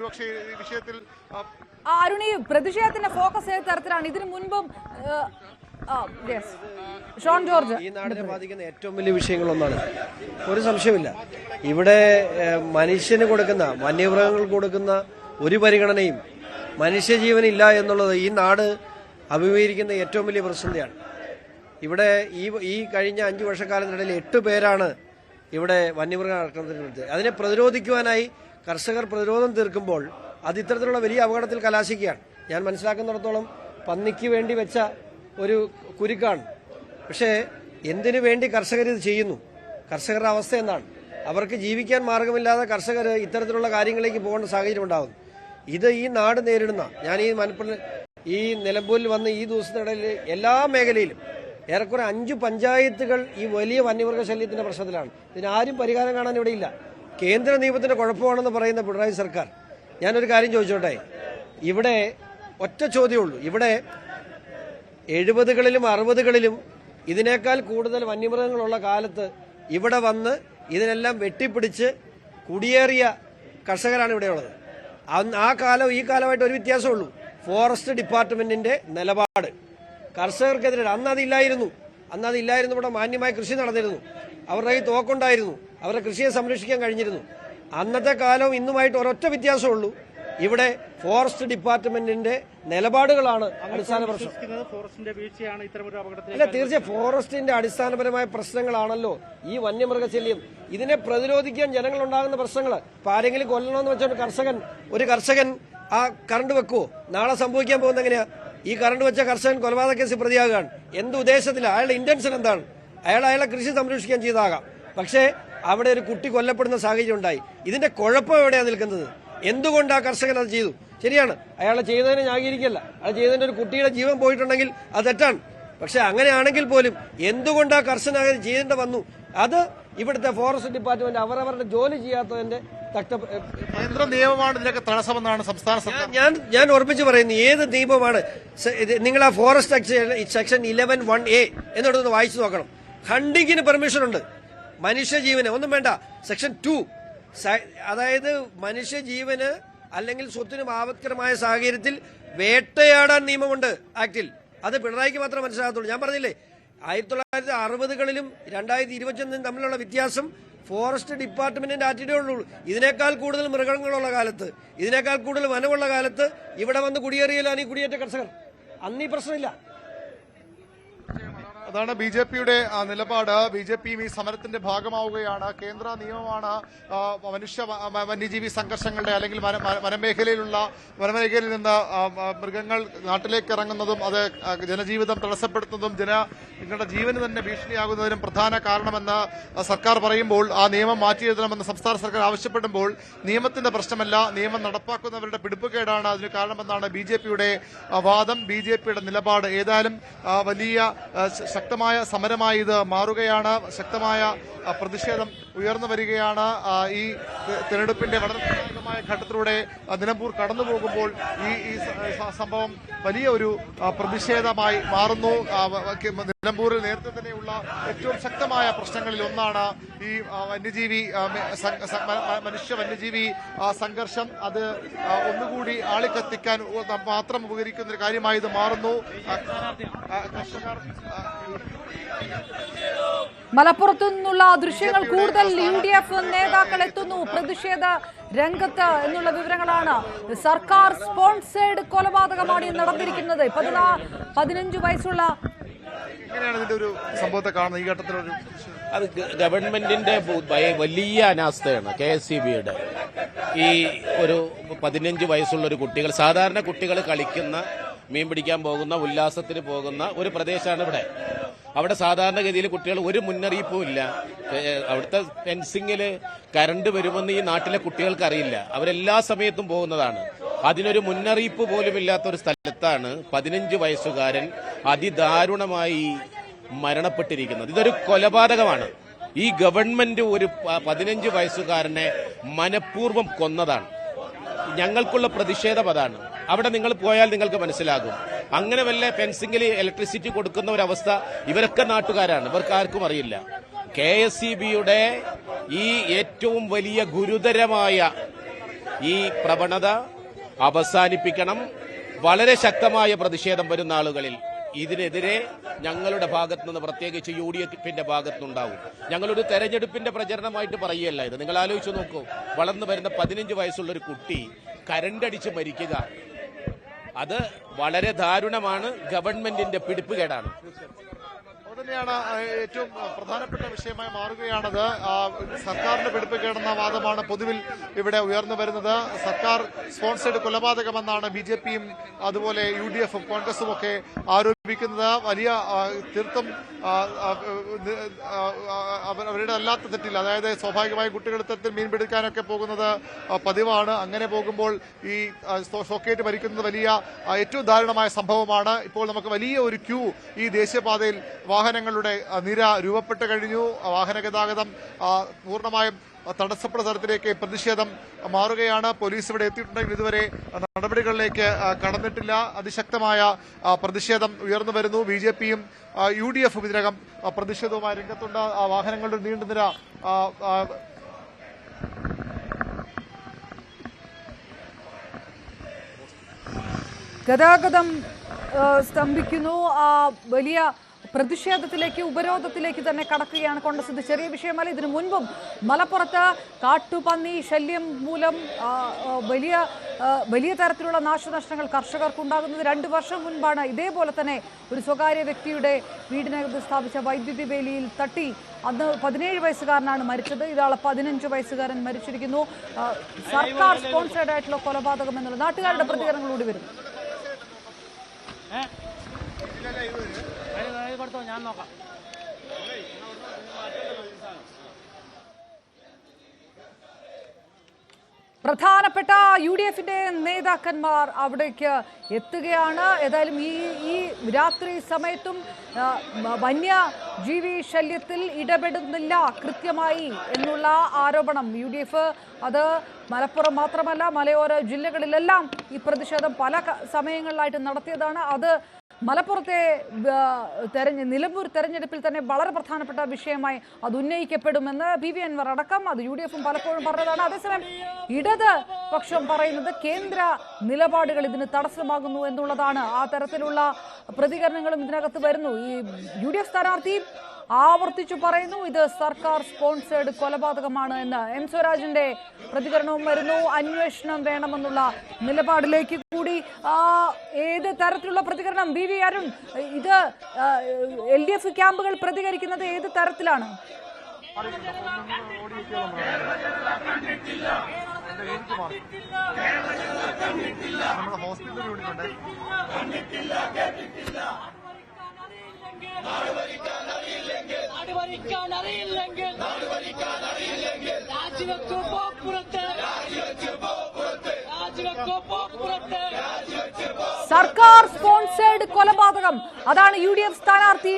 ഒരുപക്ഷെ ഈ വിഷയത്തിൽ അരുണി പ്രതിഷേധത്തിന്റെ ഫോക്കസ് ഏത് തരത്തിലാണ്? ഇതിനു മുൻപും ഷോൺ ജോർജ് ഈ നാടിനെ ബാധിക്കുന്ന ഏറ്റവും വലിയ വിഷയങ്ങളൊന്നാണ്, ഒരു സംശയമില്ല. ഇവിടെ മനുഷ്യന് കൊടുക്കുന്ന, വന്യമൃഗങ്ങൾക്ക് കൊടുക്കുന്ന ഒരു പരിഗണനയും മനുഷ്യജീവനില്ല എന്നുള്ളത് ഈ നാട് അഭിമുഖീകരിക്കുന്ന ഏറ്റവും വലിയ പ്രതിസന്ധിയാണ്. ഇവിടെ ഈ കഴിഞ്ഞ 5 വർഷക്കാലത്തിനിടയിൽ 8 പേരാണ് ഇവിടെ വന്യമൃഗ ആക്രമണത്തിൽ വിളിച്ചത്. അതിനെ പ്രതിരോധിക്കുവാനായി കർഷകർ പ്രതിരോധം തീർക്കുമ്പോൾ അത് ഇത്തരത്തിലുള്ള വലിയ അപകടത്തിൽ കലാശിക്കുകയാണ്. ഞാൻ മനസ്സിലാക്കുന്നിടത്തോളം പന്നിക്ക് വേണ്ടി വെച്ച ഒരു കുരുക്കാണ്. പക്ഷേ എന്തിനു വേണ്ടി കർഷകർ ഇത് ചെയ്യുന്നു? കർഷകരുടെ അവസ്ഥ എന്താണ്? അവർക്ക് ജീവിക്കാൻ മാർഗമില്ലാതെ കർഷകർ ഇത്തരത്തിലുള്ള കാര്യങ്ങളിലേക്ക് പോകേണ്ട സാഹചര്യം ഉണ്ടാകുന്നു. ഇത് ഈ നാട് നേരിടുന്ന, ഞാൻ ഈ നിലമ്പൂരിൽ വന്ന് ഈ ദിവസത്തിനിടയിൽ എല്ലാ മേഖലയിലും ഏറെക്കുറെ 5 പഞ്ചായത്തുകൾ ഈ വലിയ വന്യമൃഗശല്യത്തിന്റെ പ്രശ്നത്തിലാണ്. ഇതിനാരും പരിഹാരം കാണാൻ ഇവിടെയില്ല. കേന്ദ്ര നിയമത്തിന്റെ കുഴപ്പമാണെന്ന് പറയുന്ന പിണറായി സർക്കാർ, ഞാനൊരു കാര്യം ചോദിച്ചോട്ടെ, ഇവിടെ ഒറ്റ ചോദ്യമുള്ളൂ. ഇവിടെ 70കളിലും 60കളിലും ഇതിനേക്കാൾ കൂടുതൽ വന്യമൃഗങ്ങളുള്ള കാലത്ത് ഇവിടെ വന്ന് ഇതിനെല്ലാം വെട്ടിപ്പിടിച്ച് കുടിയേറിയ കർഷകരാണ് ഇവിടെയുള്ളത്. ആ കാലം ഈ കാലമായിട്ട് ഒരു വ്യത്യാസമുള്ളൂ. ഫോറസ്റ്റ് ഡിപ്പാർട്ട്മെന്റിന്റെ നിലപാട് കർഷകർക്കെതിരെ അന്ന് അതില്ലായിരുന്നു. ഇവിടെ മാന്യമായ കൃഷി നടന്നിരുന്നു. അവരുടെ കയ്യിൽ തോക്കുണ്ടായിരുന്നു. അവരുടെ കൃഷിയെ സംരക്ഷിക്കാൻ കഴിഞ്ഞിരുന്നു. അന്നത്തെ കാലവും ഇന്നുമായിട്ട് ഒരൊറ്റ വ്യത്യാസമുള്ളൂ. ഇവിടെ ഫോറസ്റ്റ് ഡിപ്പാർട്ട്മെന്റിന്റെ നിലപാടുകളാണ് അടിസ്ഥാന പ്രശ്നം. അല്ല, തീർച്ചയായും ഫോറസ്റ്റിന്റെ അടിസ്ഥാനപരമായ പ്രശ്നങ്ങളാണല്ലോ ഈ വന്യമൃഗശല്യം. ഇതിനെ പ്രതിരോധിക്കാൻ ജനങ്ങളുണ്ടാകുന്ന പ്രശ്നങ്ങൾ. ഇപ്പൊ ആരെങ്കിലും കൊല്ലണമെന്ന് വെച്ചോണ്ട് ഒരു കർഷകൻ ആ കറണ്ട് വെക്കുവോ? നാളെ സംഭവിക്കാൻ പോകുന്നത് എങ്ങനെയാ? ഈ കറണ്ട് വെച്ച കർഷകൻ കൊലപാതക കേസിൽ പ്രതിയാകുകയാണ്. എന്ത് ഉദ്ദേശത്തിലാണ്? അയാളുടെ ഇന്റൻഷൻ എന്താണ്? അയാളെ കൃഷി സംരക്ഷിക്കാൻ ചെയ്താകാം. പക്ഷേ അവിടെ ഒരു കുട്ടി കൊല്ലപ്പെടുന്ന സാഹചര്യം ഉണ്ടായി. ഇതിന്റെ കുഴപ്പം എവിടെയാണ് നിൽക്കുന്നത്? എന്തുകൊണ്ട് ആ കർഷകൻ അത് ചെയ്തു? ശരിയാണ്, അയാൾ ചെയ്തതിനെ ന്യായീകരിക്കല്ല. അയാൾ ചെയ്തതിന്റെ ഒരു കുട്ടിയുടെ ജീവൻ പോയിട്ടുണ്ടെങ്കിൽ അത് തെറ്റാണ്. പക്ഷെ അങ്ങനെയാണെങ്കിൽ പോലും എന്തുകൊണ്ട് ആ കർഷകൻ ചെയ്യേണ്ട വന്നു? അത് ഇവിടുത്തെ ഫോറസ്റ്റ് ഡിപ്പാർട്ട്മെന്റ് അവരവരുടെ ജോലി ചെയ്യാത്തതിന്റെ കേന്ദ്ര നിയമമാണ് ഇതിനൊക്കെ തടസ്സമെന്നാണ് സംസ്ഥാന സർക്കാർ. ഞാൻ ഉറപ്പിച്ച് പറയുന്നു, ഏത് നിയമമാണ്? നിങ്ങൾ ആ ഫോറസ്റ്റ് ആക്ട് സെക്ഷൻ 11(1)A എന്നോടൊന്ന് വായിച്ചു നോക്കണം. ഹണ്ടിങ്ങിന് പെർമിഷൻ ഉണ്ട്. മനുഷ്യജീവന് ഒന്നും വേണ്ട. സെക്ഷൻ 2, അതായത് മനുഷ്യജീവന് അല്ലെങ്കിൽ സ്വത്തിനും ആപത്കരമായ സാഹചര്യത്തിൽ വേട്ടയാടാൻ നിയമമുണ്ട് ആക്ടിൽ. അത് പിണറായിക്ക് മാത്രമേ മനസ്സിലാകത്തുള്ളൂ. ഞാൻ പറഞ്ഞില്ലേ, 1960കളിലും 2021 തമ്മിലുള്ള വ്യത്യാസം ഫോറസ്റ്റ് ഡിപ്പാർട്ട്മെന്റിന്റെ ആറ്റിറ്റ്യൂഡേ ഉള്ളൂ. ഇതിനേക്കാൾ കൂടുതൽ മൃഗങ്ങളുള്ള കാലത്ത്, ഇതിനേക്കാൾ കൂടുതൽ വനമുള്ള കാലത്ത് ഇവിടെ വന്ന് കുടിയേറിയാലാണ് ഈ കുടിയേറ്റ കർഷകർ. അന്ന് ഈ പ്രശ്നമില്ല. അതാണ് BJPയുടെ നിലപാട്. BJPയും ഈ സമരത്തിന്റെ ഭാഗമാവുകയാണ്. കേന്ദ്ര നിയമമാണ് വന്യജീവി സംഘർഷങ്ങളുടെ അല്ലെങ്കിൽ വനമേഖലയിൽ നിന്ന് മൃഗങ്ങൾ നാട്ടിലേക്ക് ഇറങ്ങുന്നതും അത് ജനജീവിതം തടസ്സപ്പെടുത്തുന്നതും നിങ്ങളുടെ ജീവന് തന്നെ ഭീഷണിയാകുന്നതിനും പ്രധാന കാരണമെന്ന് സർക്കാർ പറയുമ്പോൾ ആ നിയമം മാറ്റിയെഴുതണമെന്ന് സംസ്ഥാന സർക്കാർ ആവശ്യപ്പെടുമ്പോൾ നിയമത്തിന്റെ പ്രശ്നമല്ല, നിയമം നടപ്പാക്കുന്നവരുടെ പിടിപ്പുകേടാണ് അതിന് കാരണമെന്നാണ് BJPയുടെ വാദം, BJPയുടെ നിലപാട്. ഏതായാലും വലിയ ശക്തമായ സമരമായി ഇത് മാറുകയാണ്. ശക്തമായ പ്രതിഷേധം ഉയർന്നു വരികയാണ്. ഈ തെരഞ്ഞെടുപ്പിന്റെ വളരെ നിർണായകമായ ഘട്ടത്തിലൂടെ നിലമ്പൂർ കടന്നു പോകുമ്പോൾ ഈ സംഭവം വലിയ ഒരു പ്രതിഷേധമായി മാറുന്നു. നിലമ്പൂരിൽ നേരത്തെ തന്നെയുള്ള ഏറ്റവും ശക്തമായ പ്രശ്നങ്ങളിൽ ഒന്നാണ് ഈ മനുഷ്യ വന്യജീവി സംഘർഷം. അത് ഒന്നുകൂടി ആളിക്കത്തിക്കാൻ മാത്രം ഉപകരിക്കുന്ന ഒരു കാര്യമായി ഇത് മാറുന്നു. കർഷകർ മലപ്പുറത്തു നിന്നുള്ള ദൃശ്യങ്ങൾ കൂടുതൽ UDF നേതാക്കൾ എത്തുന്നു പ്രതിഷേധ രംഗത്ത് എന്നുള്ള വിവരങ്ങളാണ്. സർക്കാർ സ്പോൺസേഡ് കൊലപാതകമാണ് നടന്നിരിക്കുന്നത്. 15 വയസ്സുള്ള എങ്ങനെയാണ് ഇതിന്റെ ഒരു സംഭവത്തെ കാണുന്നത്? ഈ ഘട്ടത്തിലൊരു അത് ഗവൺമെന്റിന്റെ വലിയ അനാസ്ഥയാണ്. KSCBയുടെ ഈ ഒരു 15 വയസ്സുള്ള ഒരു കുട്ടികൾ, സാധാരണ കുട്ടികൾ കളിക്കുന്ന, മീൻ പിടിക്കാൻ പോകുന്ന, ഉല്ലാസത്തിന് പോകുന്ന ഒരു പ്രദേശമാണ് ഇവിടെ. അവിടെ സാധാരണഗതിയിൽ കുട്ടികൾ ഒരു മുന്നറിയിപ്പും ഇല്ല. അവിടുത്തെ ഫെൻസിങ്ങിൽ കറണ്ട് വരുമെന്ന് ഈ നാട്ടിലെ കുട്ടികൾക്ക് അറിയില്ല. അവരെല്ലാ സമയത്തും പോകുന്നതാണ്. അതിനൊരു മുന്നറിയിപ്പ് പോലും ഇല്ലാത്ത ഒരു സ്ഥലത്താണ് 15 വയസ്സുകാരൻ അതിദാരുണമായി മരണപ്പെട്ടിരിക്കുന്നത്. ഇതൊരു കൊലപാതകമാണ്. ഈ ഗവൺമെന്റ് ഒരു 15 വയസ്സുകാരനെ മനഃപൂർവ്വം കൊന്നതാണ്. ഞങ്ങൾക്കുള്ള പ്രതിഷേധം അതാണ്. അവിടെ നിങ്ങൾ പോയാൽ നിങ്ങൾക്ക് മനസ്സിലാകും. അങ്ങനെ വല്ല ഫെൻസിംഗിൽ ഇലക്ട്രിസിറ്റി കൊടുക്കുന്ന ഒരവസ്ഥ ഇവരൊക്കെ നാട്ടുകാരാണ്, ഇവർക്ക് ആർക്കും അറിയില്ല. KSCBയുടെ ഈ ഏറ്റവും വലിയ ഗുരുതരമായ ഈ പ്രവണത അവസാനിപ്പിക്കണം. വളരെ ശക്തമായ പ്രതിഷേധം വരുന്ന ആളുകളിൽ ഇതിനെതിരെ ഞങ്ങളുടെ ഭാഗത്തു നിന്ന്, പ്രത്യേകിച്ച് UDF-ന്റെ ഭാഗത്തുനിന്നുണ്ടാവും. ഞങ്ങളൊരു തെരഞ്ഞെടുപ്പിന്റെ പ്രചരണമായിട്ട് പറയുകയല്ല ഇത്. നിങ്ങൾ ആലോചിച്ച് നോക്കൂ, വളർന്നു വരുന്ന 15 വയസ്സുള്ള ഒരു കുട്ടി കരണ്ടടിച്ച് മരിക്കുക, അത് വളരെ ദാരുണമാണ്. ഗവൺമെന്റിന്റെ പിടിപ്പുകേടാണ്. അതുതന്നെയാണ് ഏറ്റവും പ്രധാനപ്പെട്ട വിഷയമായി മാറുകയാണത്. സർക്കാരിന്റെ പിടിപ്പുകേടെന്ന വാദമാണ് പൊതുവിൽ ഇവിടെ ഉയർന്നു വരുന്നത്. സർക്കാർ സ്പോൺസേഡ് കൊലപാതകമെന്നാണ് BJP-യും അതുപോലെ UDF-ഉം കോൺഗ്രസും ഒക്കെ ആരോപിക്കുന്നത്. വലിയ തീർത്തും അവരുടെ അല്ലാത്ത തെറ്റിൽ, അതായത് സ്വാഭാവികമായി കുട്ടികൾ ഇത്തരത്തിൽ മീൻ പിടിക്കാനൊക്കെ പോകുന്നത് പതിവാണ്. അങ്ങനെ പോകുമ്പോൾ ഈ ഷോക്കേറ്റ് മരിക്കുന്നത് വലിയ ഏറ്റവും ദാരുണമായ സംഭവമാണ്. ഇപ്പോൾ നമുക്ക് വലിയ ഒരു ക്യൂ ഈ ദേശീയപാതയിൽ വാഹനങ്ങളുടെ നിര രൂപപ്പെട്ട് കഴിഞ്ഞു. വാഹന ഗതാഗതം പൂർണ്ണമായും തടസ്സപ്പെട്ട തരത്തിലേക്ക് പ്രതിഷേധം മാറുകയാണ്. പോലീസ് ഇവിടെ എത്തിയിട്ടുണ്ടെങ്കിൽ ഇതുവരെ നടപടികളിലേക്ക് കടന്നിട്ടില്ല. അതിശക്തമായ പ്രതിഷേധം ഉയർന്നു വരുന്നു. BJP-യും UDF-ഉം ഇതിനകം പ്രതിഷേധവുമായി രംഗത്തുണ്ട്. വാഹനങ്ങളുടെ നീണ്ടുനിര ഗതാഗതം സ്തംഭിക്കുന്നു. വലിയ പ്രതിഷേധത്തിലേക്ക്, ഉപരോധത്തിലേക്ക് തന്നെ കടക്കുകയാണ് കോൺഗ്രസ്. ഇത് ചെറിയ വിഷയമല്ല. ഇതിനു മുൻപും മലപ്പുറത്ത് കാട്ടുപന്നി ശല്യം മൂലം വലിയ തരത്തിലുള്ള നാശനഷ്ടങ്ങൾ കർഷകർക്കുണ്ടാകുന്നത് 2 വർഷം മുൻപാണ്. ഇതേപോലെ തന്നെ ഒരു സ്വകാര്യ വ്യക്തിയുടെ വീടിനകത്ത് സ്ഥാപിച്ച വൈദ്യുതി വേലിയിൽ തട്ടി അന്ന് 17 വയസ്സുകാരനാണ് മരിച്ചത്. ഇയാളെ 15 വയസ്സുകാരൻ മരിച്ചിരിക്കുന്നു. സർക്കാർ സ്പോൺസേഡ് ആയിട്ടുള്ള കൊലപാതകം എന്നുള്ള നാട്ടുകാരുടെ പ്രതികരണങ്ങളോട് വരുന്നു. ഞാൻ നോക്കാം. പ്രധാനപ്പെട്ട UDF-ന്റെ നേതാക്കന്മാർ അവിടേക്ക് എത്തുകയാണ്. ഏതായാലും ഈ രാത്രി സമയത്തും വന്യജീവി ശല്യത്തിൽ ഇടപെടുന്നില്ല കൃത്യമായി എന്നുള്ള ആരോപണം UDF അത് മലപ്പുറം മാത്രമല്ല മലയോര ജില്ലകളിലെല്ലാം ഈ പ്രതിഷേധം പല സമയങ്ങളിലായിട്ട് നടത്തിയതാണ്. അത് മലപ്പുറത്തെ നിലമ്പൂർ തെരഞ്ഞെടുപ്പിൽ തന്നെ വളരെ പ്രധാനപ്പെട്ട വിഷയമായി അത് ഉന്നയിക്കപ്പെടുമെന്ന് PV അൻവർ അടക്കം അത് UDF-ഉം പലപ്പോഴും പറഞ്ഞതാണ്. അതേസമയം ഇടത് പക്ഷം പറയുന്നത് കേന്ദ്ര നിലപാടുകൾ ഇതിന് തടസ്സമാകുന്നു എന്നുള്ളതാണ്. ആ തരത്തിലുള്ള പ്രതികരണങ്ങളും ഇതിനകത്ത് വരുന്നു. ഈ UDF സ്ഥാനാർത്ഥി ആവർത്തിച്ചു പറയുന്നു ഇത് സർക്കാർ സ്പോൺസേഡ് കൊലപാതകമാണ് എന്ന്. M സ്വരാജിന്റെ പ്രതികരണവും വരുന്നു. അന്വേഷണം വേണമെന്നുള്ള നിലപാടിലേക്ക് കൂടി. ഏത് തരത്തിലുള്ള പ്രതികരണം? BV അരുൺ, ഇത് LDF ക്യാമ്പുകൾ പ്രതികരിക്കുന്നത് ഏത് തരത്തിലാണ്? സർക്കാർ സ്പോൺസേഡ് കൊലപാതകം, അതാണ് UDF സ്ഥാനാർത്ഥി